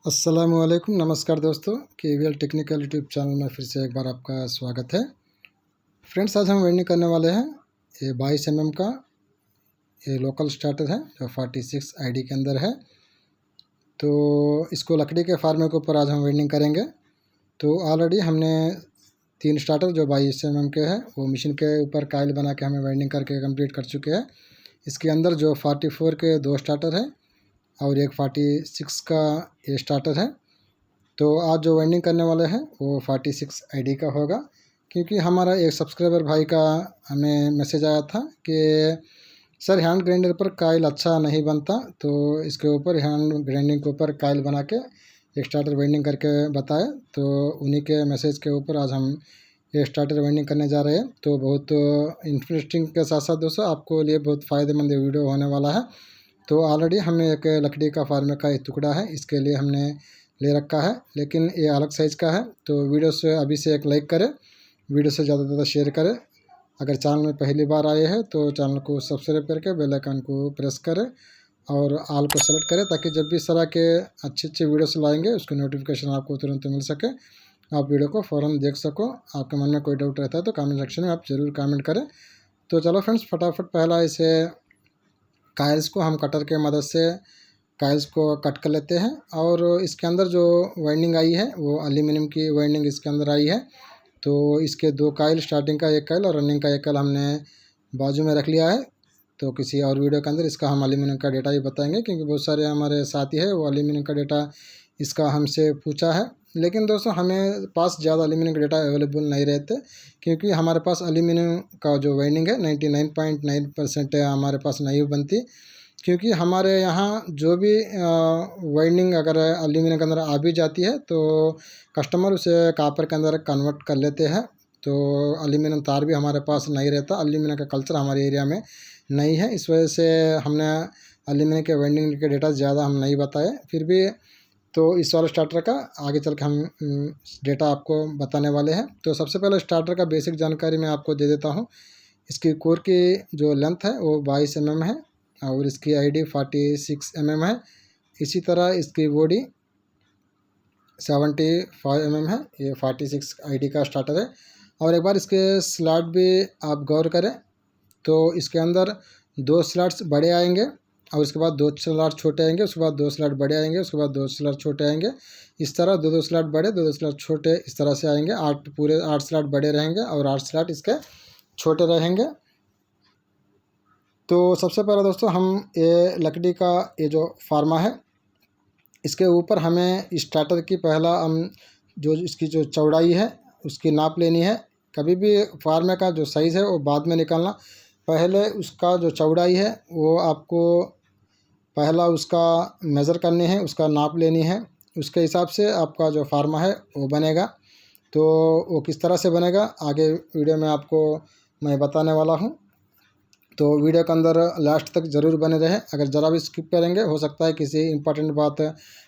अस्सलामुअलैकुम, नमस्कार दोस्तों। केवीएल टेक्निकल यूट्यूब चैनल में फिर से एक बार आपका स्वागत है। फ्रेंड्स, आज हम वेल्डिंग करने वाले हैं ये 22 का ये लोकल स्टार्टर है जो 46 आईडी के अंदर है। तो इसको लकड़ी के फार्मे के ऊपर आज हम वेल्डिंग करेंगे। तो ऑलरेडी हमने 3 स्टार्टर जो 22 के हैं वो मशीन के ऊपर कायल बना के हमें वेल्डिंग करके कंप्लीट कर चुके हैं। इसके अंदर जो 44 के 2 स्टार्टर हैं और एक 46 का ये स्टार्टर है। तो आज जो वेल्डिंग करने वाले हैं वो 46 आईडी का होगा, क्योंकि हमारा एक सब्सक्राइबर भाई का हमें मैसेज आया था कि सर हैंड ग्राइंडर पर कायल अच्छा नहीं बनता, तो इसके ऊपर हैंड ग्राइंडिंग के ऊपर कायल बना के एक स्टार्टर वेल्डिंग करके बताए। तो उन्हीं के मैसेज के ऊपर आज हम ये स्टार्टर वेल्डिंग करने जा रहे हैं। तो बहुत इंटरेस्टिंग के साथ साथ दोस्तों आपको लिए बहुत फ़ायदेमंद वीडियो होने वाला है। तो ऑलरेडी हमें एक लकड़ी का फार्मे का एक टुकड़ा है, इसके लिए हमने ले रखा है, लेकिन ये अलग साइज़ का है। तो वीडियो से अभी से एक लाइक करें, वीडियो से ज़्यादा से ज़्यादा शेयर करें। अगर चैनल में पहली बार आए हैं तो चैनल को सब्सक्राइब करके बेल आइकन को प्रेस करें और ऑल को सेलेक्ट करें, ताकि जब भी इस तरह के अच्छे अच्छे वीडियोस लाएंगे उसकी नोटिफिकेशन आपको तुरंत मिल सके, आप वीडियो को फ़ौरन देख सको। आपके मन में कोई डाउट रहता है तो कमेंट सेक्शन में आप ज़रूर कमेंट करें। तो चलो फ्रेंड्स, फटाफट पहला इसे कायल्स को हम कटर के मदद से कायल्स को कट कर लेते हैं। और इसके अंदर जो वाइंडिंग आई है वो एल्यूमिनियम की वाइंडिंग इसके अंदर आई है। तो इसके 2 कायल, स्टार्टिंग का 1 कायल और रनिंग का 1 कायल हमने बाजू में रख लिया है। तो किसी और वीडियो के अंदर इसका हम एल्यूमिनियम का डेटा ही बताएंगे, क्योंकि बहुत सारे हमारे साथी है वो एल्यूमिनियम का डेटा इसका हमसे पूछा है। लेकिन दोस्तों हमें पास ज़्यादा एल्यूमिनियम का डेटा अवेलेबल नहीं रहते, क्योंकि हमारे पास एल्यूमिनियम का जो वाइंडिंग है 99.9% हमारे पास नहीं बनती। क्योंकि हमारे यहाँ जो भी वाइंडिंग अगर एल्यूमिनियम के अंदर आ भी जाती है तो कस्टमर उसे कापर के अंदर कन्वर्ट कर लेते हैं। तो एल्यूमिनियम तार भी हमारे पास नहीं रहता, एल्यूमिनियम का कल्चर हमारे एरिया में नहीं है। इस वजह से हमने एल्यूमिनियम के वाइंडिंग के डेटा ज़्यादा हम नहीं बताए। फिर भी तो इस वाले स्टार्टर का आगे चल के हम डेटा आपको बताने वाले हैं। तो सबसे पहले स्टार्टर का बेसिक जानकारी मैं आपको दे देता हूँ। इसकी कोर की जो लेंथ है वो 22 है और इसकी आईडी 46 है। इसी तरह इसकी बॉडी 75 है। ये 46 आईडी का स्टार्टर है। और एक बार इसके स्लॉट भी आप गौर करें तो इसके अंदर 2 स्लॉट्स बड़े आएंगे और उसके बाद 2 स्लॉट छोटे आएंगे, उसके बाद 2 स्लॉट बड़े आएंगे, उसके बाद 2 स्लॉट छोटे आएंगे। इस तरह 2-2 स्लॉट बड़े, 2-2 स्लॉट छोटे, इस तरह से आएंगे। 8 पूरे 8 स्लॉट बड़े रहेंगे और 8 स्लॉट इसके छोटे रहेंगे। तो सबसे पहले दोस्तों हम ये लकड़ी का ये जो फार्मा है इसके ऊपर हमें स्टार्टर की पहला हम जो इसकी जो चौड़ाई है उसकी नाप लेनी है। कभी भी फार्मे का जो साइज़ है वो बाद में निकालना, पहले उसका जो चौड़ाई है वो आपको पहला उसका मेज़र करनी है, उसका नाप लेनी है। उसके हिसाब से आपका जो फार्मा है वो बनेगा। तो वो किस तरह से बनेगा आगे वीडियो में आपको मैं बताने वाला हूँ। तो वीडियो के अंदर लास्ट तक ज़रूर बने रहे। अगर ज़रा भी स्किप करेंगे हो सकता है किसी इम्पोर्टेंट बात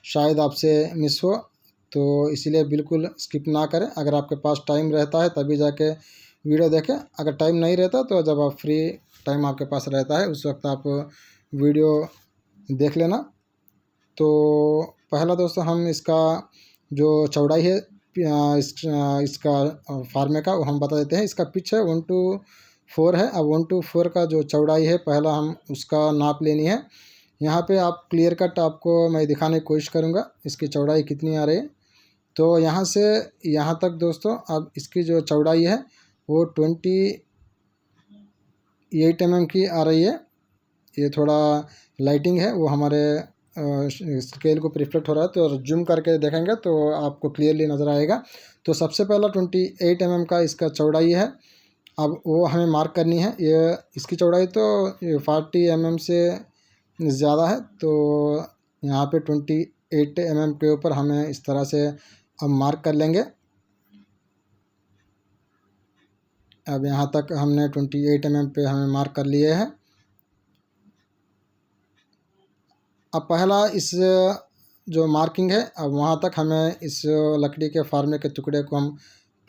शायद आपसे मिस हो, तो इसीलिए बिल्कुल स्किप ना करें। अगर आपके पास टाइम रहता है तभी जाके वीडियो देखें, अगर टाइम नहीं रहता तो जब आप फ्री टाइम आपके पास रहता है उस वक्त आप वीडियो देख लेना। तो पहला दोस्तों हम इसका जो चौड़ाई है इसका फार्मे का वो हम बता देते हैं। इसका पिच है 1:4 है। अब 1:4 का जो चौड़ाई है पहला हम उसका नाप लेनी है। यहाँ पे आप क्लियर कट आपको मैं दिखाने की कोशिश करूँगा इसकी चौड़ाई कितनी आ रही है। तो यहाँ से यहाँ तक दोस्तों अब इसकी जो चौड़ाई है वो 28 की आ रही है। ये थोड़ा लाइटिंग है वो हमारे स्केल को रिफ्लेक्ट हो रहा है, तो जूम करके देखेंगे तो आपको क्लियरली नज़र आएगा। तो सबसे पहला 28 का इसका चौड़ाई है। अब वो हमें मार्क करनी है। ये इसकी चौड़ाई तो 40 से ज़्यादा है, तो यहाँ पे 28 के ऊपर हमें इस तरह से अब मार्क कर लेंगे। अब यहाँ तक हमने 28 पे हमें मार्क कर लिए हैं। अब पहला इस जो मार्किंग है अब वहाँ तक हमें इस लकड़ी के फार्मे के टुकड़े को हम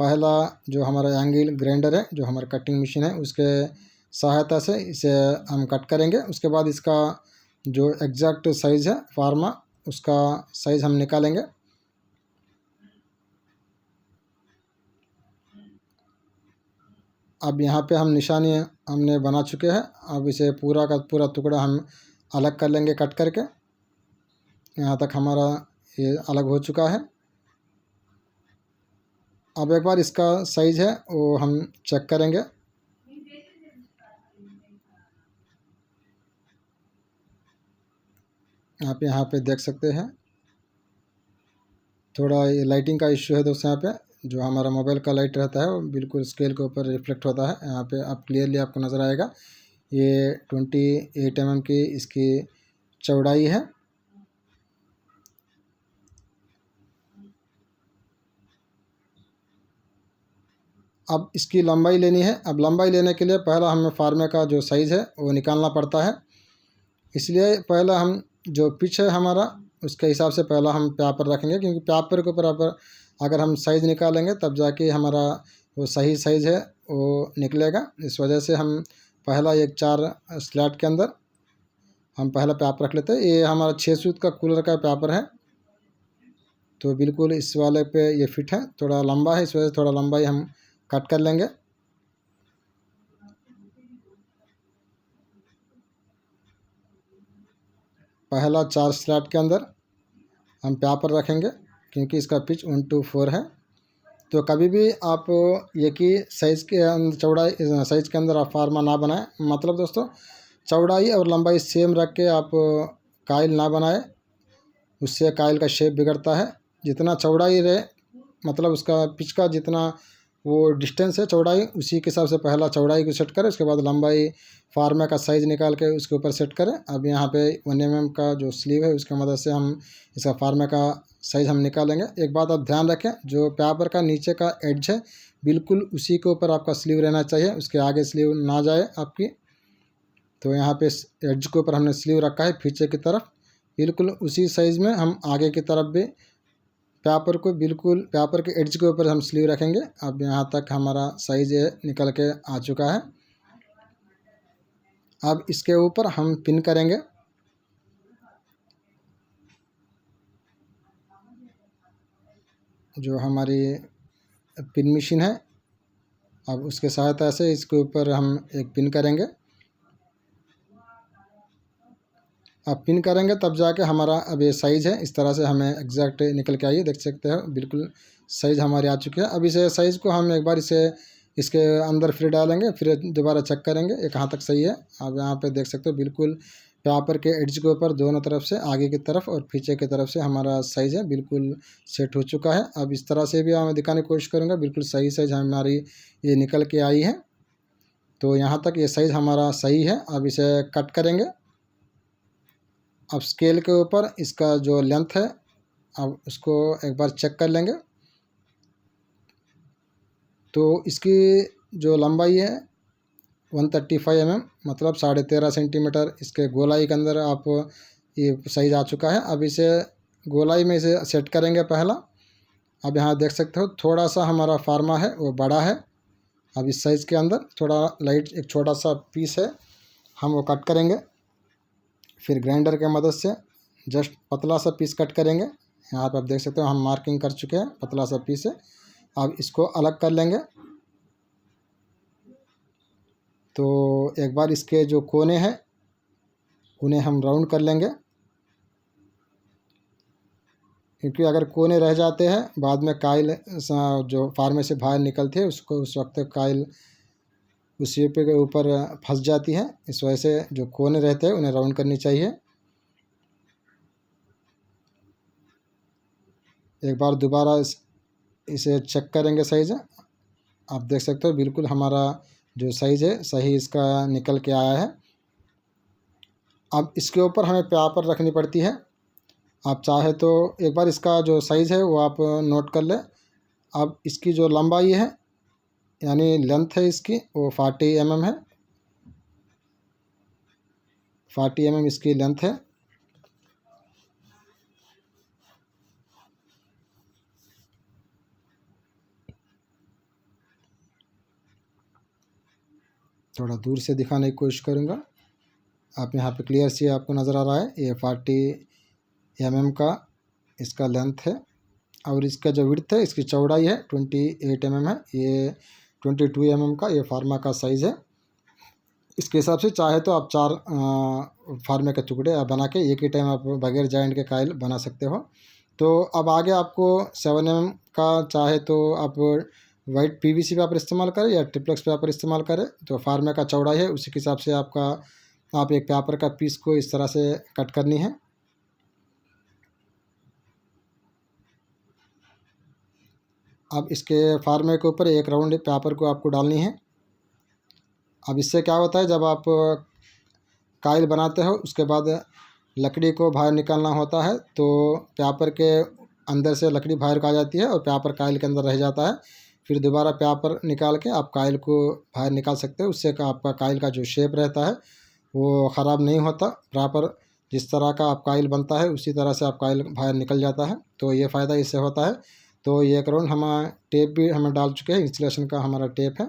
पहला जो हमारा एंगल ग्राइंडर है जो हमारा कटिंग मशीन है उसके सहायता से इसे हम कट करेंगे। उसके बाद इसका जो एग्जैक्ट साइज़ है फार्मा उसका साइज़ हम निकालेंगे। अब यहाँ पे हम निशानी हमने बना चुके हैं। अब इसे पूरा का पूरा टुकड़ा हम अलग कर लेंगे कट करके। यहाँ तक हमारा ये अलग हो चुका है। अब एक बार इसका साइज़ है वो हम चेक करेंगे। आप यहाँ पे देख सकते हैं, थोड़ा ये लाइटिंग का इश्यू है दोस्तों। यहाँ पे जो हमारा मोबाइल का लाइट रहता है वो बिल्कुल स्केल के ऊपर रिफ्लेक्ट होता है। यहाँ पे आप क्लियरली आपको नज़र आएगा। ये 28 mm की इसकी चौड़ाई है। अब इसकी लंबाई लेनी है। अब लंबाई लेने के लिए पहला हमें फार्मे का जो साइज़ है वो निकालना पड़ता है। इसलिए पहला हम जो पिच है हमारा उसके हिसाब से पहला हम पेपर रखेंगे, क्योंकि पेपर के ऊपर अगर हम साइज़ निकालेंगे तब जाके हमारा वो सही साइज़ है वो निकलेगा। इस वजह से हम पहला एक 4 स्लैट के अंदर हम पहला पेपर रख लेते हैं। ये हमारा 6 सूत का कूलर का पेपर है, तो बिल्कुल इस वाले पे ये फिट है। थोड़ा लंबा है, इस वजह से थोड़ा लंबाई हम कट कर लेंगे। पहला 4 स्लैट के अंदर हम पेपर रखेंगे, क्योंकि इसका पिच 1:4 है। तो कभी भी आप एक ही साइज़ के चौड़ाई साइज़ के अंदर आप फार्मा ना बनाएं। मतलब दोस्तों, चौड़ाई और लंबाई सेम रख के आप कायल ना बनाएं, उससे कायल का शेप बिगड़ता है। जितना चौड़ाई रहे, मतलब उसका पिच का जितना वो डिस्टेंस है चौड़ाई, उसी के हिसाब से पहला चौड़ाई को सेट करें, उसके बाद लंबाई फार्मे का साइज़ निकाल के उसके ऊपर सेट करें। अब यहाँ पे 1 mm का जो स्लीव है उसकी मदद से हम इसका फार्मे का साइज़ हम निकालेंगे। एक बात आप ध्यान रखें, जो पेपर का नीचे का एड्ज है बिल्कुल उसी के ऊपर आपका स्लीव रहना चाहिए, उसके आगे स्लीव ना जाए आपकी। तो यहाँ पे एड्ज के ऊपर हमने स्लीव रखा है पीछे की तरफ, बिल्कुल उसी साइज़ में हम आगे की तरफ भी पेपर को बिल्कुल पेपर के एड्ज के ऊपर हम स्लीव रखेंगे। अब यहाँ तक हमारा साइज़ निकल के आ चुका है। अब इसके ऊपर हम पिन करेंगे। जो हमारी पिन मशीन है, अब उसके सहायता से इसके ऊपर हम एक पिन करेंगे। अब पिन करेंगे तब जाके हमारा अब ये साइज़ है इस तरह से हमें एग्जैक्ट निकल के आई है। देख सकते हो बिल्कुल साइज़ हमारी आ चुकी है। अब इसे साइज़ को हम एक बार इसे इसके अंदर फिर डालेंगे, फिर दोबारा चेक करेंगे ये कहाँ तक सही है। अब यहाँ पे देख सकते हो बिल्कुल पेपर के एड्ज के ऊपर दोनों तरफ से, आगे की तरफ और पीछे की तरफ से हमारा साइज़ है बिल्कुल सेट हो चुका है। अब इस तरह से भी मैं दिखाने की कोशिश करूँगा, बिल्कुल सही साइज़ हमारी ये निकल के आई है। तो यहाँ तक ये साइज़ हमारा सही है। अब इसे कट करेंगे। अब स्केल के ऊपर इसका जो लेंथ है अब उसको एक बार चेक कर लेंगे। तो इसकी जो लंबाई है 135 mm, मतलब 13.5 सेंटीमीटर इसके गोलाई के अंदर आप ये साइज़ आ चुका है। अब इसे गोलाई में इसे सेट करेंगे पहला। अब यहाँ देख सकते हो थोड़ा सा हमारा फार्मा है वो बड़ा है। अब इस साइज़ के अंदर थोड़ा लाइट एक छोटा सा पीस है, हम वो कट करेंगे। फिर ग्राइंडर के मदद से जस्ट पतला सा पीस कट करेंगे। यहाँ पे आप देख सकते हो हम मार्किंग कर चुके हैं, पतला सा पीस है। अब इसको अलग कर लेंगे। तो एक बार इसके जो कोने हैं उन्हें हम राउंड कर लेंगे, क्योंकि अगर कोने रह जाते हैं बाद में कायल जो फार्मे से बाहर निकलती है उसको उस वक्त कायल उस शेप के ऊपर फंस जाती है। इस वजह से जो कोने रहते हैं उन्हें राउंड करनी चाहिए। एक बार दोबारा इसे चेक करेंगे साइज़। आप देख सकते हो बिल्कुल हमारा जो साइज़ है सही इसका निकल के आया है। अब इसके ऊपर हमें पेपर रखनी पड़ती है। आप चाहे तो एक बार इसका जो साइज़ है वो आप नोट कर लें। अब इसकी जो लंबाई है यानी लेंथ है इसकी वो 40 mm है। 40 mm इसकी लेंथ है। थोड़ा दूर से दिखाने की कोशिश करूँगा। आप यहाँ पे क्लियर से आपको नज़र आ रहा है ये 40 का इसका लेंथ है, और इसका जो विड्थ है, इसकी चौड़ाई है 28 है। ये 22 का ये फार्मा का साइज़ है। इसके हिसाब से चाहे तो आप 4 फार्मे के टुकड़े आप बना के एक ही टाइम आप बगैर जॉइंट के कायल बना सकते हो। तो अब आगे आपको 7 का चाहे तो आप वाइट पीवीसी पेपर इस्तेमाल करें या ट्रिप्लेक्स पेपर इस्तेमाल करें। तो फार्मे का चौड़ाई है, उसी के हिसाब से आप एक पेपर का पीस को इस तरह से कट करनी है। अब इसके फार्मे के ऊपर एक राउंड पेपर को आपको डालनी है। अब इससे क्या होता है, जब आप कायल बनाते हो उसके बाद लकड़ी को बाहर निकालना होता है, तो पेपर के अंदर से लकड़ी बाहर आ जाती है और पेपर कायल के अंदर रह जाता है। फिर दोबारा पेपर निकाल के आप कायल को बाहर निकाल सकते हो। उससे आपका कायल का जो शेप रहता है वो ख़राब नहीं होता। प्रॉपर जिस तरह का आप कायल बनता है उसी तरह से आप कायल बाहर निकल जाता है। तो ये फ़ायदा इससे होता है। तो ये एक राउंड हम टेप भी हमें डाल चुके हैं, इंस्टॉलेशन का हमारा टेप है।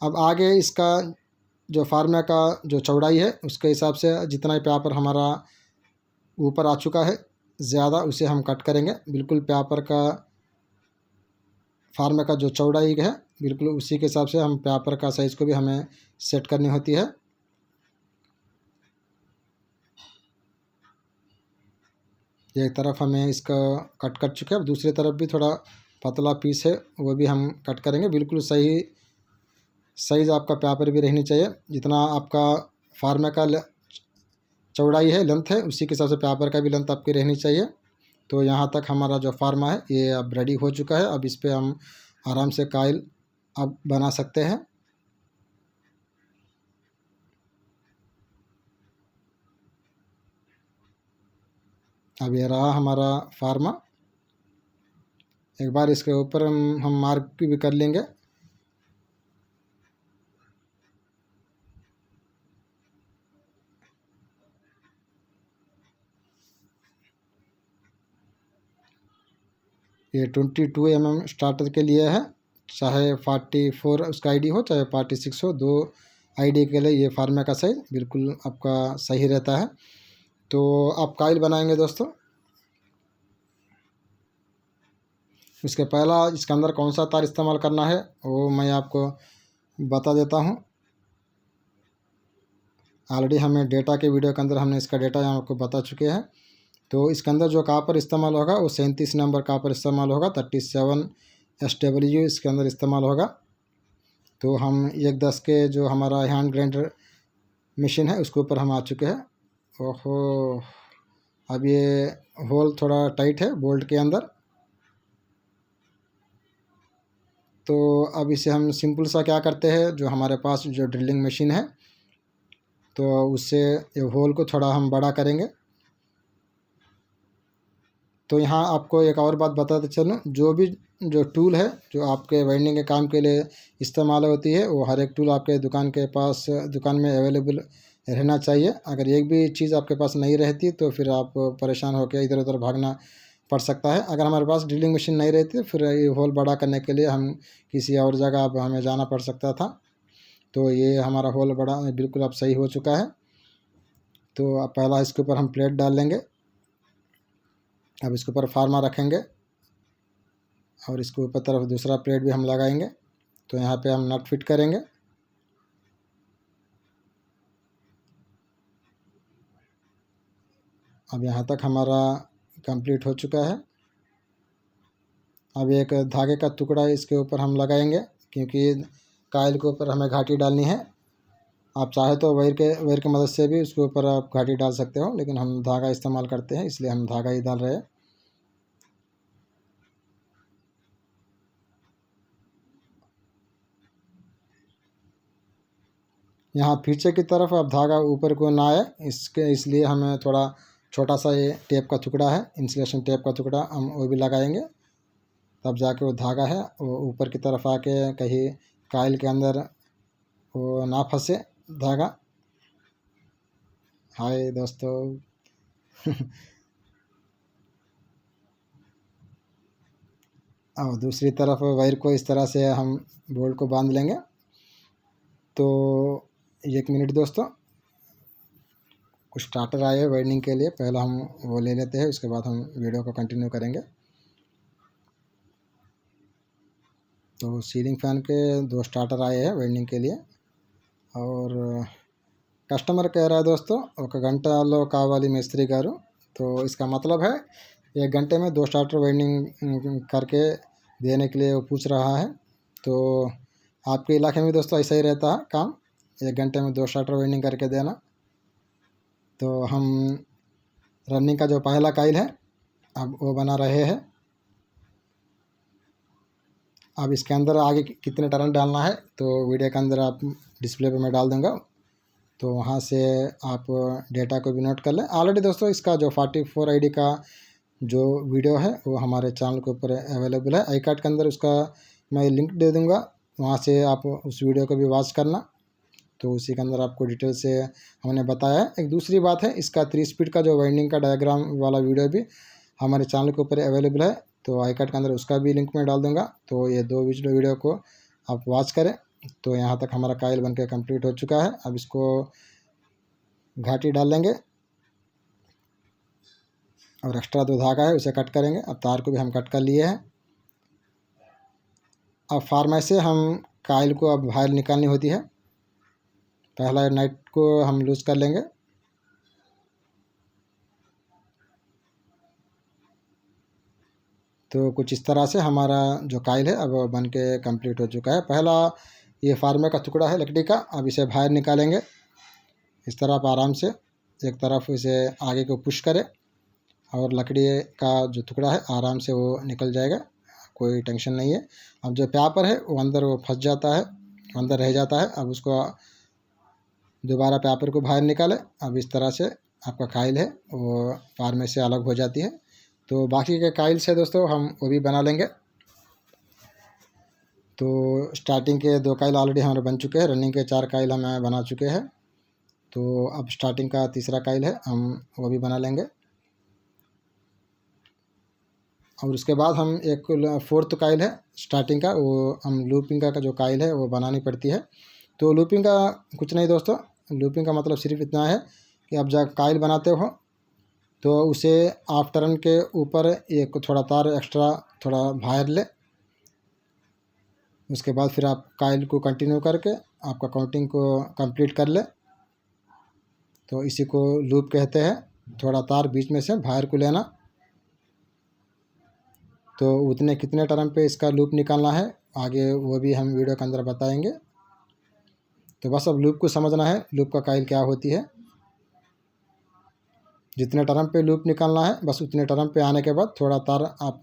अब आगे इसका जो फार्मे का जो चौड़ाई है उसके हिसाब से जितना ही पेपर हमारा ऊपर आ चुका है ज़्यादा, उसे हम कट करेंगे। बिल्कुल पेपर का फार्मे का जो चौड़ाई है बिल्कुल उसी के हिसाब से हम पेपर का साइज़ को भी हमें सेट करनी होती है। एक तरफ हमें इसका कट कर चुके हैं, अब दूसरी तरफ भी थोड़ा पतला पीस है वो भी हम कट करेंगे। बिल्कुल सही साइज़ आपका पेपर भी रहनी चाहिए। जितना आपका फार्मे का चौड़ाई है, लेंथ है, उसी के हिसाब से पेपर का भी लेंथ आपकी रहनी चाहिए। तो यहाँ तक हमारा जो फार्मा है ये अब रेडी हो चुका है। अब इस पर हम आराम से कायल अब बना सकते हैं। अब ये रहा हमारा फार्मा। एक बार इसके ऊपर हम मार्क भी कर लेंगे। ये 22 स्टार्टर के लिए है, चाहे 44 उसका आईडी हो चाहे 46 हो, 2 आईडी के लिए ये फार्मे का साइज बिल्कुल आपका सही रहता है। तो आप कायल बनाएंगे दोस्तों, इसके पहला इसके अंदर कौन सा तार इस्तेमाल करना है वो मैं आपको बता देता हूँ। ऑलरेडी हमें डेटा के वीडियो के अंदर हमने इसका डेटा यहाँ आपको बता चुके हैं। तो इसके अंदर जो कापर इस्तेमाल होगा वो 37 नंबर कापर इस्तेमाल होगा, 37 SW इसके अंदर इस्तेमाल होगा। तो हम 1/10 के जो हमारा हैंड ग्राइंडर मशीन है उसके ऊपर हम आ चुके हैं। ओहो, अब ये होल थोड़ा टाइट है बोल्ट के अंदर, तो अब इसे हम सिंपल सा क्या करते हैं, जो हमारे पास जो ड्रिलिंग मशीन है तो उससे ये होल को थोड़ा हम बड़ा करेंगे। तो यहाँ आपको एक और बात बताते चलूँ, जो टूल है जो आपके वाइंडिंग के काम के लिए इस्तेमाल होती है वो हर एक टूल आपके दुकान में अवेलेबल रहना चाहिए। अगर एक भी चीज़ आपके पास नहीं रहती तो फिर आप परेशान होकर इधर उधर भागना पड़ सकता है। अगर हमारे पास ड्रिलिंग मशीन नहीं रहती तो फिर ये होल बड़ा करने के लिए हम किसी और जगह अब हमें जाना पड़ सकता था। तो ये हमारा होल बड़ा बिल्कुल अब सही हो चुका है। तो अब पहला इसके ऊपर हम प्लेट डाल लेंगे। अब इसके ऊपर फार्मा रखेंगे और इसके ऊपर तरफ दूसरा प्लेट भी हम लगाएंगे। तो यहाँ पे हम नट फिट करेंगे। अब यहाँ तक हमारा कंप्लीट हो चुका है। अब एक धागे का टुकड़ा इसके ऊपर हम लगाएंगे, क्योंकि कायल के ऊपर हमें घाटी डालनी है। आप चाहे तो वायर की मदद से भी उसके ऊपर आप घाटी डाल सकते हो, लेकिन हम धागा इस्तेमाल करते हैं इसलिए हम धागा ही डाल रहे हैं। यहाँ पीछे की तरफ अब धागा ऊपर को ना आए इसलिए हमें थोड़ा छोटा सा ये टेप का टुकड़ा है, इंसुलेशन टेप का टुकड़ा, हम वो भी लगाएंगे। तब जाके वो धागा है वो ऊपर की तरफ आके कहीं कायल के अंदर वो ना फंसे धागा। हाय दोस्तों और दूसरी तरफ वायर को इस तरह से हम बोल्ट को बांध लेंगे। तो 1 मिनट दोस्तों, कुछ स्टार्टर आए हैं वाइंडिंग के लिए, पहला हम वो ले लेते हैं, उसके बाद हम वीडियो को कंटिन्यू करेंगे। तो सीलिंग फ़ैन के 2 स्टार्टर आए हैं वाइंडिंग के लिए, और కస్టమర్ कह रहा है दोस्तों 1 గంటలో కావాలి మేస్త్రి గారు। तो इसका मतलब है 1 घंटे में 2 स्टार्टर वाइंडिंग करके देने के लिए वो पूछ रहा है। तो आपके इलाके में दोस्तों ऐसा ही रहता है काम, 1 घंटे में 2 स्टार्टर वाइंडिंग करके देना। तो हम रनिंग का जो पहला काइल है अब वो बना रहे हैं। अब इसके अंदर आगे कितने टर्न डालना है तो वीडियो के अंदर आप डिस्प्ले पे मैं डाल दूँगा, तो वहाँ से आप डेटा को भी नोट कर लें। ऑलरेडी दोस्तों इसका जो 44 आईडी का जो वीडियो है वो हमारे चैनल के ऊपर अवेलेबल है। आई कार्ड के अंदर उसका मैं लिंक दे दूँगा, वहाँ से आप उस वीडियो को भी वॉच करना। तो उसी के अंदर आपको डिटेल से हमने बताया है। एक दूसरी बात है, इसका 3 स्पीड का जो वाइंडिंग का डायग्राम वाला वीडियो भी हमारे चैनल के ऊपर अवेलेबल है, तो आई कार्ड के अंदर उसका भी लिंक मैं डाल दूँगा। तो ये 2 वीडियो को आप वॉच करें। तो यहाँ तक हमारा काइल बनके कंप्लीट हो चुका है। अब इसको घाटी डाल लेंगे और एक्स्ट्रा 2 धागा है उसे कट करेंगे। अब तार को भी हम कट कर लिए हैं। अब फार्मेस से हम काइल को अब बाहर निकालनी होती है। पहला नाइट को हम लूज़ कर लेंगे। तो कुछ इस तरह से हमारा जो काइल है अब बन के कम्प्लीट हो चुका है। पहला ये फार्मे का टुकड़ा है लकड़ी का, अब इसे बाहर निकालेंगे। इस तरह आप आराम से एक तरफ इसे आगे को पुश करें और लकड़ी का जो टुकड़ा है आराम से वो निकल जाएगा, कोई टेंशन नहीं है। अब जो पेपर है वो अंदर वो फंस जाता है, अंदर रह जाता है। अब उसको दोबारा पेपर को बाहर निकालें। अब इस तरह से आपका काइल है वो फार्मे से अलग हो जाती है। तो बाकी के काइल से दोस्तों हम वो भी बना लेंगे। तो स्टार्टिंग के 2 काइल ऑलरेडी हमारे बन चुके हैं, रनिंग के 4 काइल हमें बना चुके हैं। तो अब स्टार्टिंग का तीसरा काइल है, हम वो भी बना लेंगे। और उसके बाद हम एक 4th काइल है स्टार्टिंग का, वो हम लूपिंग का जो काइल है वो बनानी पड़ती है। तो लूपिंग का कुछ नहीं दोस्तों, लूपिंग का मतलब सिर्फ इतना है कि आप जब काइल बनाते हो तो उसे आप टर्न के ऊपर एक थोड़ा तार एक्स्ट्रा थोड़ा बाहर ले, उसके बाद फिर आप काइल को कंटिन्यू करके आपका काउंटिंग को कंप्लीट कर ले। तो इसी को लूप कहते हैं। थोड़ा तार बीच में से बाहर को लेना, तो उतने कितने टर्न पे इसका लूप निकालना है आगे वो भी हम वीडियो के अंदर बताएंगे। तो बस अब लूप को समझना है, लूप का काइल क्या होती है। जितने टर्न पे लूप निकालना है बस उतने टर्न पे आने के बाद थोड़ा तार आप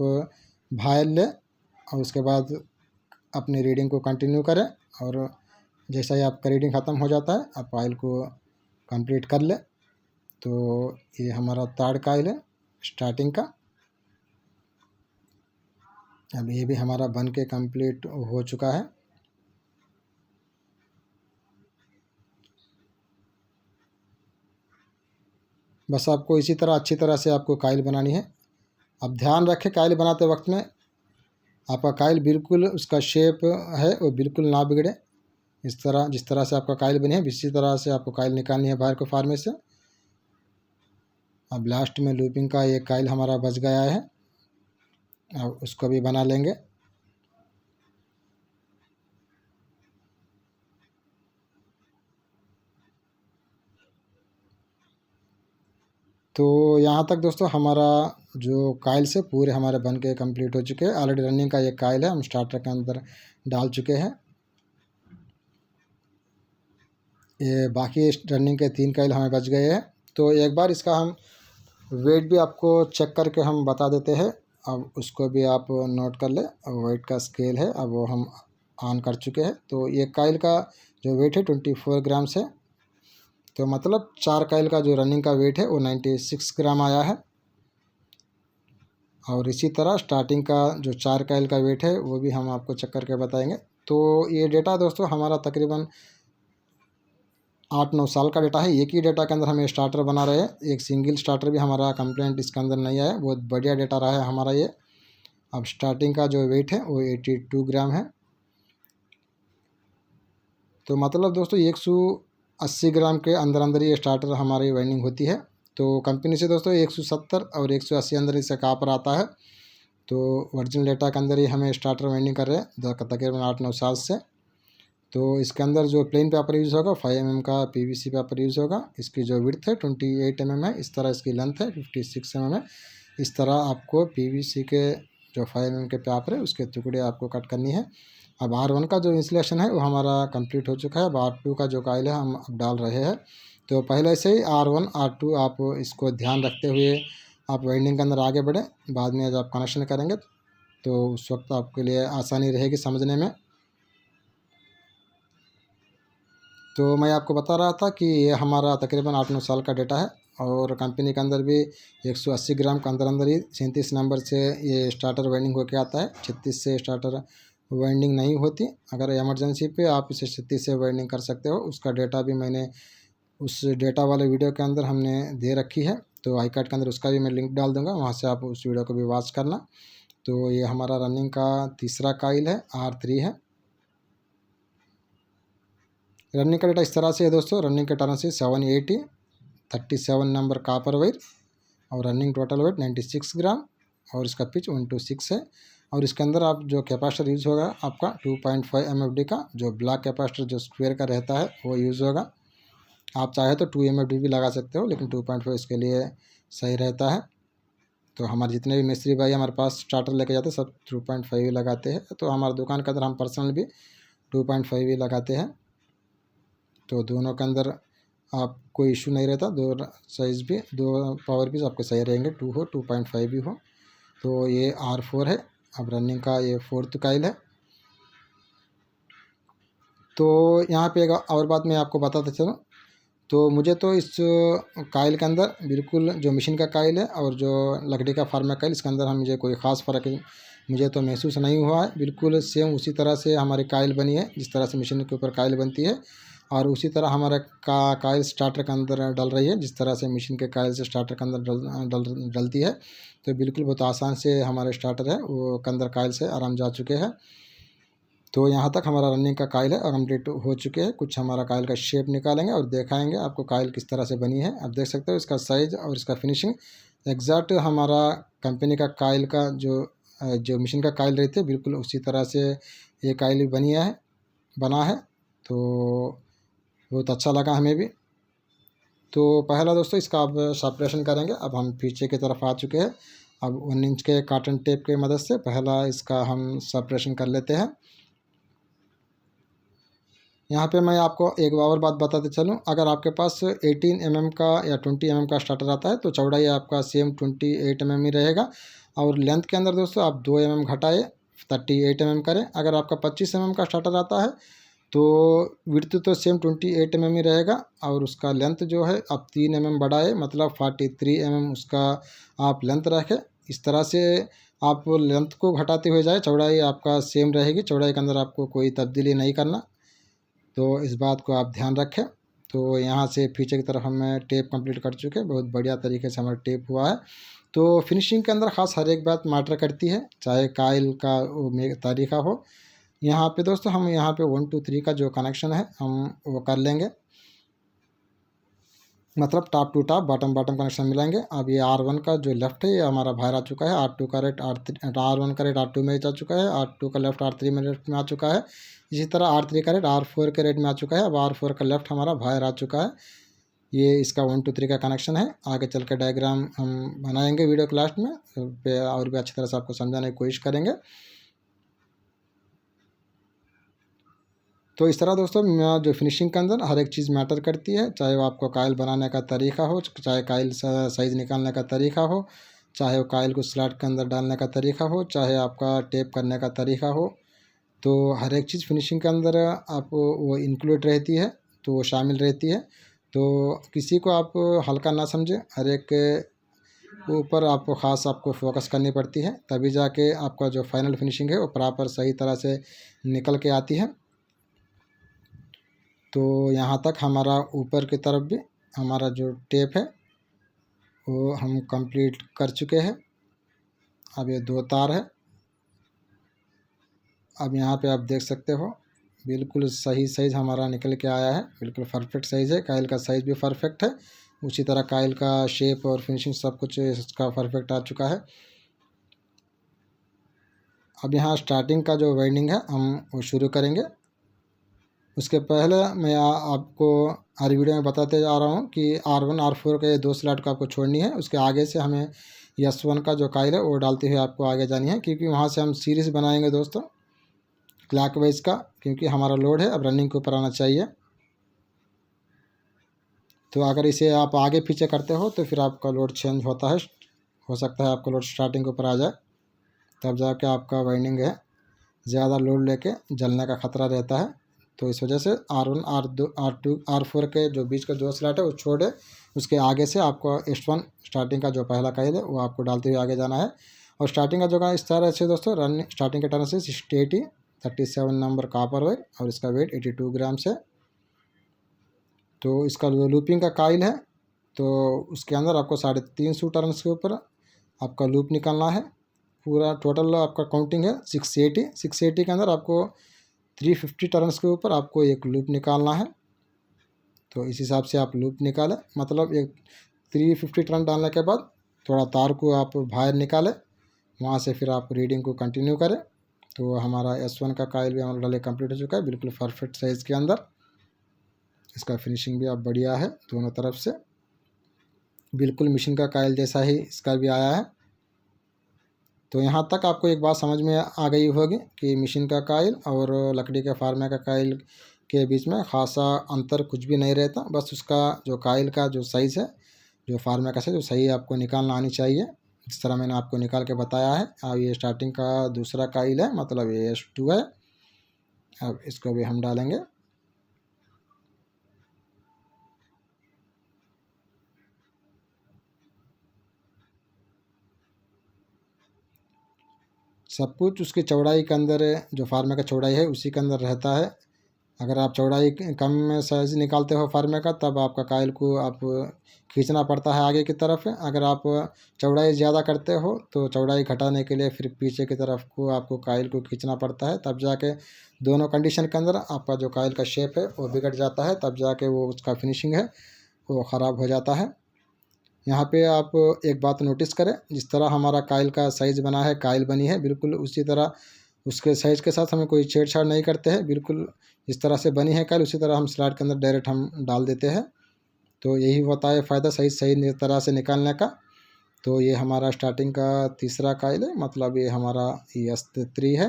बाहर ले और उसके बाद अपनी रीडिंग को कंटिन्यू करें। और जैसा ही आपका रीडिंग ख़त्म हो जाता है आप काइल को कंप्लीट कर ले। तो ये हमारा 3rd काइल है स्टार्टिंग का। अब ये भी हमारा बन के कंप्लीट हो चुका है। बस आपको इसी तरह अच्छी तरह से आपको काइल बनानी है। अब ध्यान रखें काइल बनाते वक्त में आपका काइल बिल्कुल उसका शेप है वो बिल्कुल ना बिगड़े। इस तरह जिस तरह से आपका काइल बने है इसी तरह से आपको काइल निकालनी है बाहर को फार्मे से। अब लास्ट में लूपिंग का एक काइल हमारा बच गया है, अब उसको भी बना लेंगे। तो यहाँ तक दोस्तों हमारा जो काइल से पूरे हमारे बन के कम्प्लीट हो चुके हैं। ऑलरेडी रनिंग का एक काइल है हम स्टार्टर के अंदर डाल चुके हैं। ये बाकी रनिंग के 3 काइल हमें बच गए हैं। तो एक बार इसका हम वेट भी आपको चेक करके हम बता देते हैं, अब उसको भी आप नोट कर ले। वेट का स्केल है अब वो हम ऑन कर चुके हैं। तो ये काइल का जो वेट है 24 ग्राम्स है। तो मतलब 4 काइल का जो रनिंग का वेट है वो 96 ग्राम आया है। और इसी तरह स्टार्टिंग का जो 4 काइल का वेट है वो भी हम आपको चेक करके बताएंगे। तो ये डेटा दोस्तों हमारा तकरीबन 8-9 साल का डेटा है। एक ही डेटा के अंदर हम ये स्टार्टर बना रहे हैं, एक सिंगल स्टार्टर भी हमारा कंप्लेंट इसके अंदर नहीं आया। बहुत बढ़िया डेटा रहा है हमारा ये। अब स्टार्टिंग का जो वेट है वो 82 ग्राम है। तो मतलब दोस्तों 80 ग्राम के अंदर अंदर ये स्टार्टर हमारी वाइंडिंग होती है। तो कंपनी से दोस्तों 170 और 180 अंदर इसका कॉपर आता है। तो वर्जिन लेटा के अंदर ही हमें स्टार्टर वाइंडिंग कर रहे हैं तकरीबन 8-9 साल से। तो इसके अंदर जो प्लेन पेपर यूज़ होगा 5 mm का PVC पेपर यूज़ होगा। इसकी जो विड्थ है 28 mm है, इस तरह इसकी लेंथ है 56 mm है। इस तरह आपको PVC के जो 5 mm के पेपर है उसके टुकड़े आपको कट करनी है। अब R1 का जो इंस्टॉलेशन है वो हमारा कंप्लीट हो चुका है। अब R2 का जो कॉइल है हम अब डाल रहे हैं। तो पहले से ही R1 R2 आप इसको ध्यान रखते हुए आप वाइंडिंग के अंदर आगे बढ़ें। बाद में जब कनेक्शन करेंगे तो उस वक्त आपके लिए आसानी रहेगी समझने में। तो मैं आपको बता रहा था कि ये हमारा तकरीबन 8-9 साल का डेटा है और कंपनी के अंदर भी 180 ग्राम के अंदर अंदर ही 37 नंबर से ये स्टार्टर वाइंडिंग होके आता है। 36 से स्टार्टर वाइंडिंग नहीं होती। अगर इमरजेंसी पे आप इसे 36 से वाइंडिंग कर सकते हो। उसका डेटा भी मैंने उस डेटा वाले वीडियो के अंदर हमने दे रखी है। तो आई कार्ड के अंदर उसका भी मैं लिंक डाल दूँगा, वहाँ से आप उस वीडियो को भी वॉच करना। तो ये हमारा रनिंग का तीसरा कॉइल है, R3 है। रनिंग का डेटा इस तरह से है दोस्तों। रनिंग के टर्न से 780 37 नंबर कॉपर वायर और रनिंग टोटल वेट 96 ग्राम और इसका पिच 126 है। और इसके अंदर आप जो कैपेसिटर यूज़ होगा आपका 2.5 MFD का जो ब्लैक कैपेसिटर जो स्क्वायर का रहता है वो यूज़ होगा। आप चाहे तो 2 MFD भी लगा सकते हो, लेकिन 2.5 इसके लिए सही रहता है। तो हमारे जितने भी मिस्त्री भाई हमारे पास स्टार्टर लेके जाते हैं सब 2.5 ही लगाते हैं। तो हमारे दुकान के अंदर हम पर्सनल भी 2.5 ही लगाते हैं। तो दोनों के अंदर आप कोई इशू नहीं रहता। दो साइज़ भी, दो पावर भी आपके सही रहेंगे, 2 हो 2.5 भी हो। तो ये R4 है। अब रनिंग का ये 4th कॉइल है। तो यहाँ पे एक और बात मैं आपको बताता चलूँ। तो मुझे तो इस कॉइल के अंदर बिल्कुल जो मशीन का कॉइल है और जो लकड़ी का फार्मा कॉइल, इसके अंदर हम मुझे कोई ख़ास फ़र्क मुझे तो महसूस नहीं हुआ है। बिल्कुल सेम उसी तरह से हमारी कॉइल बनी है जिस तरह से मशीन के ऊपर कॉइल बनती है, और उसी तरह हमारा कॉइल स्टार्टर के अंदर डल रही है जिस तरह से मशीन के कॉइल से स्टार्टर के अंदर डलती है। तो बिल्कुल बहुत आसान से हमारे स्टार्टर है वो के अंदर कॉइल से आराम जा चुके हैं। तो यहाँ तक हमारा रनिंग का कॉइल है और कंप्लीट हो चुके हैं। कुछ हमारा कॉइल का शेप निकालेंगे और दिखाएंगे आपको कॉइल किस तरह से बनी है। आप देख सकते हो इसका साइज़ और इसका फिनिशिंग एग्जैक्ट हमारा कंपनी का कॉइल का जो मशीन का कॉइल रहती है बिल्कुल उसी तरह से ये कॉइल बना है। तो बहुत अच्छा लगा हमें भी। तो पहला दोस्तों इसका अब सेपरेशन करेंगे। अब हम पीछे की तरफ आ चुके हैं। अब 1 इंच के कॉटन टेप की मदद से पहला इसका हम सेपरेशन कर लेते हैं। यहाँ पे मैं आपको एक और बात बताते चलूँ। अगर आपके पास 18 mm का या 20 mm का स्टार्टर आता है तो चौड़ाई आपका सेम 28 mm ही रहेगा। और लेंथ के अंदर दोस्तों आप 2 mm घटाए 38 mm करें। अगर आपका 25 mm का स्टार्टर आता है तो विड्थ तो सेम 28 mm ही रहेगा और उसका लेंथ जो है आप 3 mm बढ़ाए, मतलब 43 mm उसका आप लेंथ रखें। इस तरह से आप लेंथ को घटाते हुए जाए, चौड़ाई आपका सेम रहेगी। चौड़ाई के अंदर आपको कोई तब्दीली नहीं करना। तो इस बात को आप ध्यान रखें। तो यहाँ से पीछे की तरफ हमें टेप कंप्लीट कर चुके हैं। बहुत बढ़िया तरीके से हमारा टेप हुआ है। तो फिनिशिंग के अंदर ख़ास हर एक बात मैटर करती है, चाहे कॉइल का वो तरीका हो। यहाँ पे दोस्तों हम यहाँ पे 1 2 3 का जो कनेक्शन है हम वो कर लेंगे, मतलब top to top bottom bottom connection मिलाएंगे। अब ये R1 का जो लेफ़्ट है ये हमारा बाहर आ चुका है। R2 का रेट R1 का रेट R2 में जा चुका है। R2 का लेफ़्ट R3 में रेट में आ चुका है। इसी तरह R3 का रेट R4 के रेट में आ चुका है। अब R4 का लेफ़्ट हमारा बाहर आ चुका है। ये इसका 1 2 3 का कनेक्शन है। आगे चल के डायग्राम हम बनाएंगे वीडियो के लास्ट में और भी अच्छी तरह से आपको समझाने की कोशिश करेंगे। तो इस तरह दोस्तों जो फिनिशिंग के अंदर हर एक चीज़ मैटर करती है, चाहे वो आपको कॉइल बनाने का तरीका हो, चाहे कॉइल साइज़ निकालने का तरीका हो, चाहे वो कॉइल को स्लॉट के अंदर डालने का तरीका हो, चाहे आपका टेप करने का तरीका हो। तो हर एक चीज़ फिनिशिंग के अंदर आप वो इंक्लूड रहती है, तो वो शामिल रहती है। तो किसी को आप हल्का ना समझें, हर एक के ऊपर आपको ख़ास आपको फोकस करनी पड़ती है, तभी जाके आपका जो फाइनल फिनिशिंग है वो प्रॉपर सही तरह से निकल के आती है। तो यहाँ तक हमारा ऊपर की तरफ भी हमारा जो टेप है वो हम कंप्लीट कर चुके हैं। अब ये 2 तार है। अब यहाँ पे आप देख सकते हो बिल्कुल सही साइज़ हमारा निकल के आया है, बिल्कुल परफेक्ट साइज़ है। काइल का साइज़ भी परफेक्ट है, उसी तरह काइल का शेप और फिनिशिंग सब कुछ इसका परफेक्ट आ चुका है। अब यहाँ स्टार्टिंग का जो वाइंडिंग है हम वो शुरू करेंगे। उसके पहले मैं आपको हर वीडियो में बताते जा रहा हूँ कि R1 R4 के 2 स्लॉट को आपको छोड़नी है। उसके आगे से हमें S1 का जो काइल है वो डालते हुए आपको आगे जानी है, क्योंकि वहाँ से हम सीरीज़ बनाएंगे दोस्तों क्लॉकवाइज का, क्योंकि हमारा लोड है अब रनिंग के ऊपर आना चाहिए। तो अगर इसे आप आगे पीछे करते हो तो फिर आपका लोड चेंज होता है, हो सकता है आपका लोड स्टार्टिंग के ऊपर आ जाए, तब जाके आपका वाइंडिंग है ज़्यादा लोड लेके जलने का ख़तरा रहता है। तो इस वजह से R1 R2 R4 के जो बीच का जो स्लॉट है वो छोड़े, उसके आगे से आपको S1 स्टार्टिंग का जो पहला काइल है वो आपको डालते हुए आगे जाना है। और स्टार्टिंग का जो का इस तरह से दोस्तों रन स्टार्टिंग के टर्न से 60 37 नंबर कॉपर वायर और इसका वेट 82 ग्राम्स है। तो इसका जो लूपिंग का काइल है तो उसके अंदर आपको 350 टर्न्स के ऊपर आपका लूप निकालना है। पूरा टोटल आपका काउंटिंग है 680 के अंदर आपको 350 टर्न्स के ऊपर आपको एक लूप निकालना है। तो इस हिसाब से आप लूप निकालें, मतलब एक 350 टर्न डालने के बाद थोड़ा तार को आप बाहर निकालें, वहाँ से फिर आप रीडिंग को कंटिन्यू करें। तो हमारा S1 का काइल भी हमारा डाले कंप्लीट हो चुका है, बिल्कुल परफेक्ट साइज़ के अंदर। इसका फिनिशिंग भी आप बढ़िया है दोनों तरफ से, बिल्कुल मशीन का काइल जैसा ही इसका भी आया है। तो यहाँ तक आपको एक बात समझ में आ गई होगी कि मशीन का काइल और लकड़ी के फार्मे का काइल के बीच में ख़ासा अंतर कुछ भी नहीं रहता, बस उसका जो काइल का जो साइज़ है, जो फार्मे का साइज़ वो सही आपको निकालना आनी चाहिए, जिस तरह मैंने आपको निकाल के बताया है। अब ये स्टार्टिंग का दूसरा काइल है, मतलब ये S2 है। अब इसको भी हम डालेंगे। सब कुछ उसकी चौड़ाई के अंदर, जो फार्मे का चौड़ाई है उसी के अंदर रहता है। अगर आप चौड़ाई कम में साइज निकालते हो फार्मे का, तब आपका काइल को आप खींचना पड़ता है आगे की तरफ। अगर आप चौड़ाई ज़्यादा करते हो तो चौड़ाई घटाने के लिए फिर पीछे की तरफ को आपको काइल को खींचना पड़ता है, तब जाके दोनों कंडीशन के अंदर आपका जो काइल का शेप है वो बिगड़ जाता है, तब जाके वो उसका फिनिशिंग है वो ख़राब हो जाता है। यहाँ पे आप एक बात नोटिस करें, जिस तरह हमारा काइल का साइज़ बना है, काइल बनी है, बिल्कुल उसी तरह उसके साइज़ के साथ हमें कोई छेड़छाड़ नहीं करते हैं। बिल्कुल जिस तरह से बनी है काइल उसी तरह हम स्लॉट के अंदर डायरेक्ट हम डाल देते हैं। तो यही होता है फ़ायदा सही तरह से निकालने का। तो ये हमारा स्टार्टिंग का तीसरा काइल है, मतलब ये हमारा S3 है।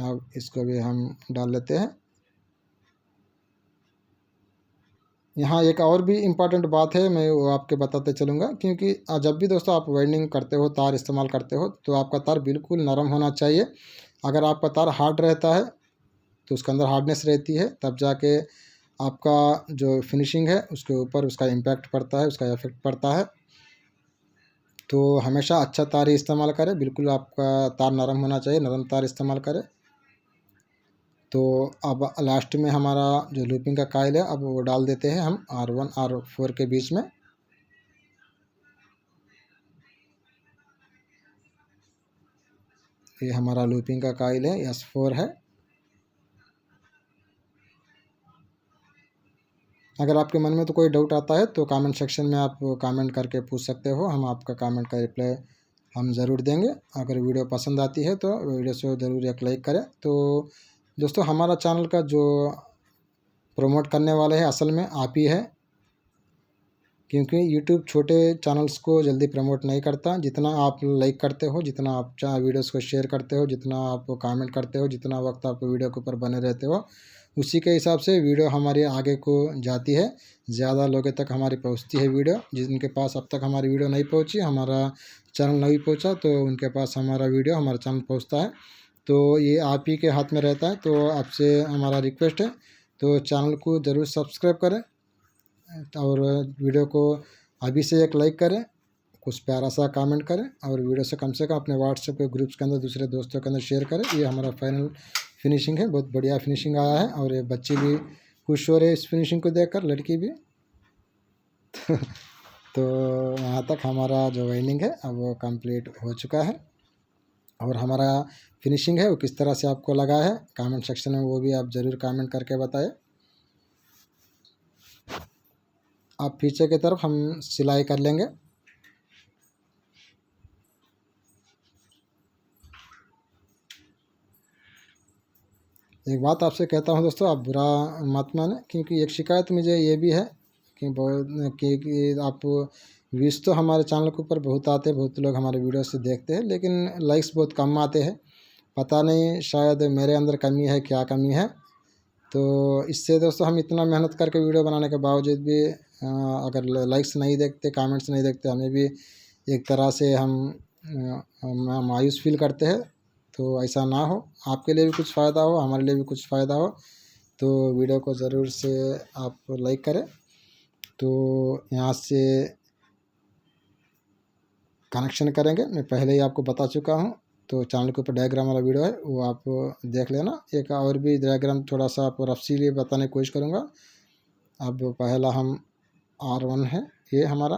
अब इसको भी हम डाल लेते हैं। यहाँ एक और भी इम्पॉर्टेंट बात है, मैं वो आपके बताते चलूँगा, क्योंकि जब भी दोस्तों आप वाइंडिंग करते हो, तार इस्तेमाल करते हो, तो आपका तार बिल्कुल नरम होना चाहिए। अगर आपका तार हार्ड रहता है तो उसके अंदर हार्डनेस रहती है, तब जाके आपका जो फिनिशिंग है उसके ऊपर उसका इम्पैक्ट पड़ता है, उसका इफेक्ट पड़ता है। तो हमेशा अच्छा तार ही इस्तेमाल करें, बिल्कुल आपका तार नरम होना चाहिए, नरम तार इस्तेमाल करें। तो अब लास्ट में हमारा जो लूपिंग का काइल है अब वो डाल देते हैं हम R1 R4 के बीच में। ये हमारा लूपिंग का काइल है, S4 है। अगर आपके मन में तो कोई डाउट आता है तो कमेंट सेक्शन में आप कमेंट करके पूछ सकते हो, हम आपका कमेंट का रिप्लाई हम ज़रूर देंगे। अगर वीडियो पसंद आती है तो वीडियो से ज़रूर एक लाइक करें। तो दोस्तों हमारा चैनल का जो प्रमोट करने वाले हैं असल में आप ही है, क्योंकि यूट्यूब छोटे चैनल्स को जल्दी प्रमोट नहीं करता। जितना आप लाइक करते हो, जितना आप वीडियोस को शेयर करते हो, जितना आप कमेंट करते हो, जितना वक्त आप वीडियो के ऊपर बने रहते हो, उसी के हिसाब से वीडियो हमारे आगे को जाती है, ज़्यादा लोगों तक हमारी पहुंचती है वीडियो। जिनके पास अब तक हमारी वीडियो नहीं पहुंची, हमारा चैनल नहीं पहुंचा, तो उनके पास हमारा वीडियो हमारा चैनल पहुंचता है। तो ये आप ही के हाथ में रहता है। तो आपसे हमारा रिक्वेस्ट है, तो चैनल को ज़रूर सब्सक्राइब करें और वीडियो को अभी से एक लाइक करें, कुछ प्यारा सा कमेंट करें, और वीडियो से कम अपने व्हाट्सएप के ग्रुप्स के अंदर दूसरे दोस्तों के अंदर शेयर करें। ये हमारा फाइनल फिनिशिंग है, बहुत बढ़िया फिनिशिंग आया है, और ये बच्चे भी खुश हो रहे हैं इस फिनिशिंग को देखकर, लड़की भी। तो यहाँ तक हमारा जो वाइंडिंग है अब वो कंप्लीट हो चुका है। और हमारा फिनिशिंग है वो किस तरह से आपको लगा है कमेंट सेक्शन में वो भी आप ज़रूर कमेंट करके बताएं। अब पीछे की तरफ हम सिलाई कर लेंगे। एक बात आपसे कहता हूँ दोस्तों, आप बुरा मत माने, क्योंकि एक शिकायत मुझे ये भी है कि बहुत कि आप व्यूज़ तो हमारे चैनल के ऊपर बहुत आते हैं, बहुत लोग हमारे वीडियो से देखते हैं, लेकिन लाइक्स बहुत कम आते हैं। पता नहीं शायद मेरे अंदर कमी है, क्या कमी है। तो इससे दोस्तों हम इतना मेहनत करके वीडियो बनाने के बावजूद भी अगर लाइक्स नहीं देखते, कमेंट्स नहीं देखते, हमें भी एक तरह से हम मायूस फील करते हैं। तो ऐसा ना हो, आपके लिए भी कुछ फ़ायदा हो, हमारे लिए भी कुछ फ़ायदा हो, तो वीडियो को ज़रूर से आप लाइक करें। तो यहाँ से कनेक्शन करेंगे, मैं पहले ही आपको बता चुका हूँ। तो चैनल के ऊपर डायग्राम वाला वीडियो है वो आप देख लेना। एक और भी डायग्राम थोड़ा सा आपको रफली बताने की कोशिश करूँगा। अब पहला हम R1 है ये हमारा,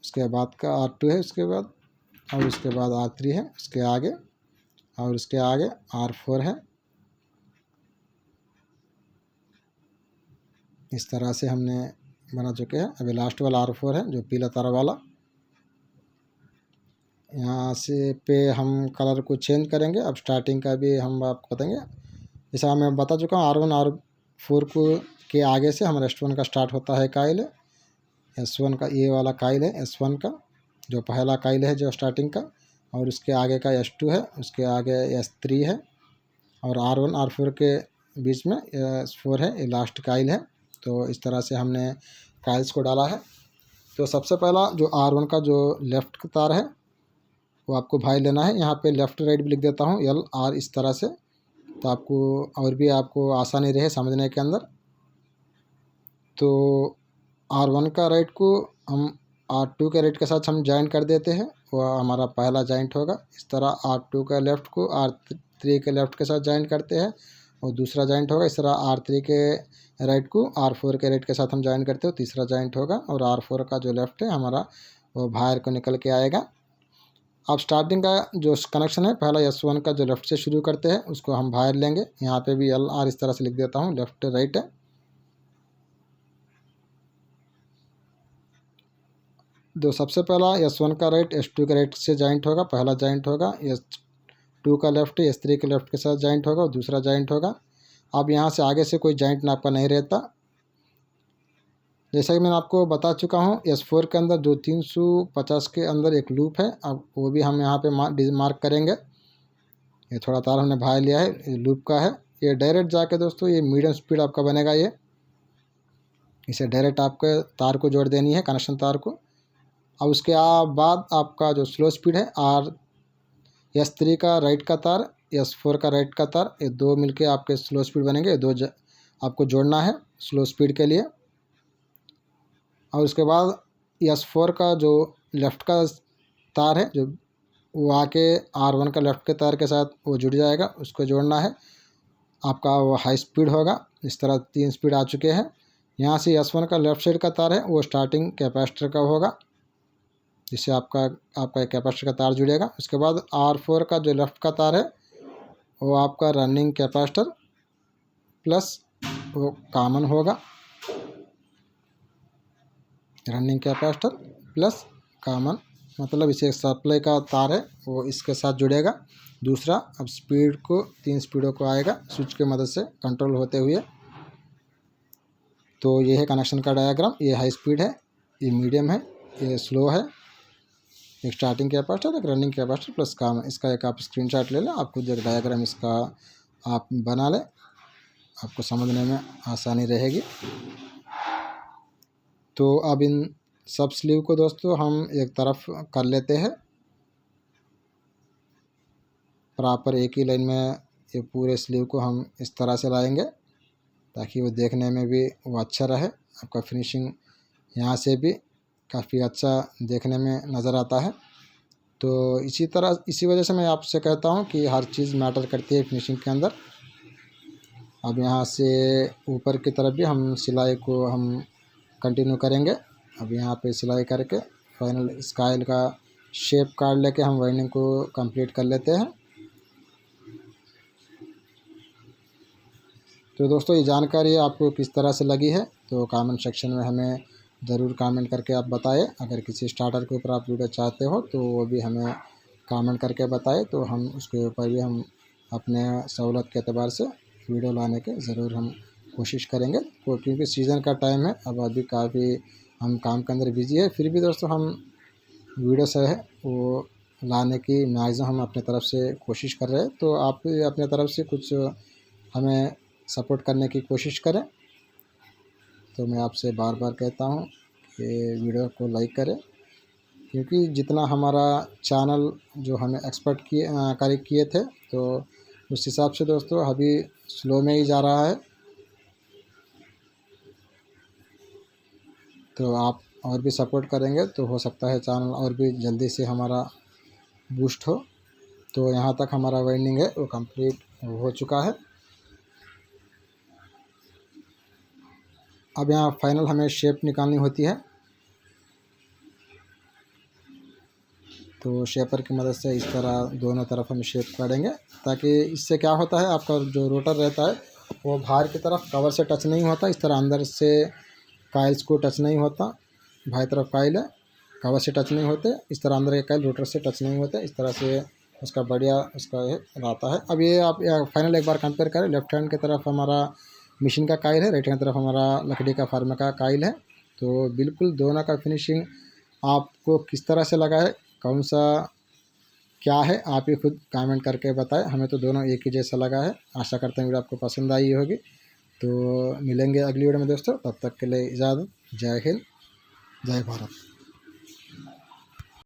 उसके बाद का R2 है, उसके बाद और उसके बाद R3 है, उसके आगे और उसके आगे R4 है। इस तरह से हमने बना चुके हैं। अभी लास्ट वाला R4 है जो पीला तारा वाला। यहाँ से पे हम कलर को चेंज करेंगे। अब स्टार्टिंग का भी हम आपको बताएंगे। जैसा मैं बता चुका हूँ, R1 R4 को के आगे से हमारा S1 का स्टार्ट होता है काइल। S1 का ये वाला काइल है S1 का, जो पहला काइल है जो स्टार्टिंग का, और उसके आगे का S2 है, उसके आगे S3 है, और R1 R4 के बीच में S4 है, ये लास्ट काइल है। तो इस तरह से हमने काइल्स को डाला है। तो सबसे पहला जो R1 का जो लेफ़्ट का तार है वो आपको भाई लेना है। यहाँ पे लेफ़्ट राइट भी लिख देता हूँ LR इस तरह से, तो आपको और भी आपको आसानी रहे समझने के अंदर। तो R1 का राइट को हम R2 के राइट के साथ हम जॉइन कर देते हैं, वह हमारा पहला जॉइंट होगा। इस तरह R2 का लेफ़्ट को R3 के लेफ़्ट के साथ जॉइन करते हैं और दूसरा जॉइंट होगा। इस तरह R3 के राइट को R4 के राइट के साथ हम जॉइन करते हो, तीसरा जॉइंट होगा। और R4 का जो लेफ़्ट है हमारा वो बाहर को निकल के आएगा। अब स्टार्टिंग का जो कनेक्शन है, पहला S1 का जो लेफ़्ट से शुरू करते हैं उसको हम बाहर लेंगे। यहाँ पे भी LR इस तरह से लिख देता हूँ, लेफ़्ट राइट है। तो सबसे पहला S1 का राइट S2 के राइट से जॉइंट होगा, पहला जॉइंट होगा। S2 का लेफ़्ट S3 के लेफ़्ट के साथ जॉइंट होगा और दूसरा जॉइंट होगा। अब यहाँ से आगे से कोई जॉइंट आपका नहीं रहता। जैसा कि मैंने आपको बता चुका हूँ, S4 के अंदर जो 350 के अंदर एक लूप है, अब वो भी हम यहाँ पे मार्क करेंगे। ये थोड़ा तार हमने भाई लिया है, ये लूप का है। ये डायरेक्ट जाके दोस्तों ये मीडियम स्पीड आपका बनेगा। ये इसे डायरेक्ट आपके तार को जोड़ देनी है, कनेक्शन तार को। अब उसके बाद आपका जो स्लो स्पीड है S3 का राइट का तार, S4 का राइट का तार, ये दो मिलके आपके स्लो स्पीड बनेंगे। ये दो आपको जोड़ना है स्लो स्पीड के लिए। और उसके बाद S4 का जो लेफ़्ट का तार है, जो वो आके R1 का लेफ़्ट के तार के साथ वो जुड़ जाएगा, उसको जोड़ना है। आपका वो हाई स्पीड होगा। इस तरह 3 स्पीड आ चुके हैं। यहाँ से S1 का लेफ़्ट साइड का तार है वो स्टार्टिंग कैपेसिटर का होगा, जिससे आपका एक कैपेसिटर का तार जुड़ेगा। उसके बाद R4 का जो लेफ़्ट का तार है वो आपका रनिंग कैपेसिटर प्लस वो कॉमन होगा। रनिंग कैपेसिटर प्लस कॉमन मतलब इसे सप्लाई का तार है वो इसके साथ जुड़ेगा। दूसरा अब स्पीड को 3 स्पीडों को आएगा स्विच की मदद से कंट्रोल होते हुए। तो ये है कनेक्शन का डायग्राम। ये हाई स्पीड है, ये मीडियम है, ये स्लो है। एक स्टार्टिंग कैपेसिटर, एक रनिंग कैपेसिटर प्लस कॉमन। इसका एक आप स्क्रीनशॉट ले लें, आप खुद एक डायग्राम इसका आप बना लें, आपको समझने में आसानी रहेगी। तो अब इन सब स्लीव को दोस्तों हम एक तरफ कर लेते हैं, प्रॉपर एक ही लाइन में ये पूरे स्लीव को हम इस तरह से लाएंगे ताकि वो देखने में भी वो अच्छा रहे। आपका फिनिशिंग यहाँ से भी काफ़ी अच्छा देखने में नज़र आता है। तो इसी वजह से मैं आपसे कहता हूँ कि हर चीज़ मैटर करती है फिनिशिंग के अंदर। अब यहाँ से ऊपर की तरफ भी हम सिलाई को हम कंटिन्यू करेंगे। अब यहाँ पे सिलाई करके फाइनल स्काइल का शेप कार्ड लेके हम वाइंडिंग को कंप्लीट कर लेते हैं। तो दोस्तों ये जानकारी आपको किस तरह से लगी है तो कमेंट सेक्शन में हमें ज़रूर कमेंट करके आप बताएं। अगर किसी स्टार्टर के ऊपर आप वीडियो चाहते हो तो वो भी हमें कमेंट करके बताएं, तो हम उसके ऊपर भी हम अपने सहूलत के एतबार से वीडियो लाने के ज़रूर हम कोशिश करेंगे। तो क्योंकि सीज़न का टाइम है, अब अभी काफ़ी हम काम के अंदर बिजी है, फिर भी दोस्तों हम वीडियो से है वो लाने की मैक्सिमम हम अपने तरफ से कोशिश कर रहे हैं। तो आप भी अपने तरफ से कुछ हमें सपोर्ट करने की कोशिश करें। तो मैं आपसे बार बार कहता हूँ कि वीडियो को लाइक करें, क्योंकि जितना हमारा चैनल जो हमें एक्सपेक्ट किए थे तो उस हिसाब से दोस्तों अभी स्लो में ही जा रहा है। तो आप और भी सपोर्ट करेंगे तो हो सकता है चैनल और भी जल्दी से हमारा बूस्ट हो। तो यहाँ तक हमारा वाइंडिंग है वो कंप्लीट हो चुका है। अब यहाँ फाइनल हमें शेप निकालनी होती है, तो शेपर की मदद से इस तरह दोनों तरफ हम शेप काटेंगे, ताकि इससे क्या होता है आपका जो रोटर रहता है वो बाहर की तरफ कवर से टच नहीं होता, इस तरह अंदर से काइल्स को टच नहीं होता। बाहर तरफ काइल है, कवर से टच नहीं होते, इस तरह अंदर के काइल रोटर से टच नहीं होते, इस तरह से उसका बढ़िया उसका ये रहता है। अब ये आप फाइनल एक बार कंपेयर करें, लेफ्ट हैंड की तरफ हमारा मशीन का काइल है, राइट हैंड तरफ हमारा लकड़ी का फार्मा का काइल है। तो बिल्कुल दोनों का फिनिशिंग आपको किस तरह से लगा है, कौन सा क्या है, आप ही खुद कमेंट करके बताएं। हमें तो दोनों एक ही जैसा लगा है। आशा करते हैं वीडियो आपको पसंद आई होगी। तो मिलेंगे अगली वीडियो में दोस्तों, तब तक के लिए इजाज़त। जय हिंद, जय भारत।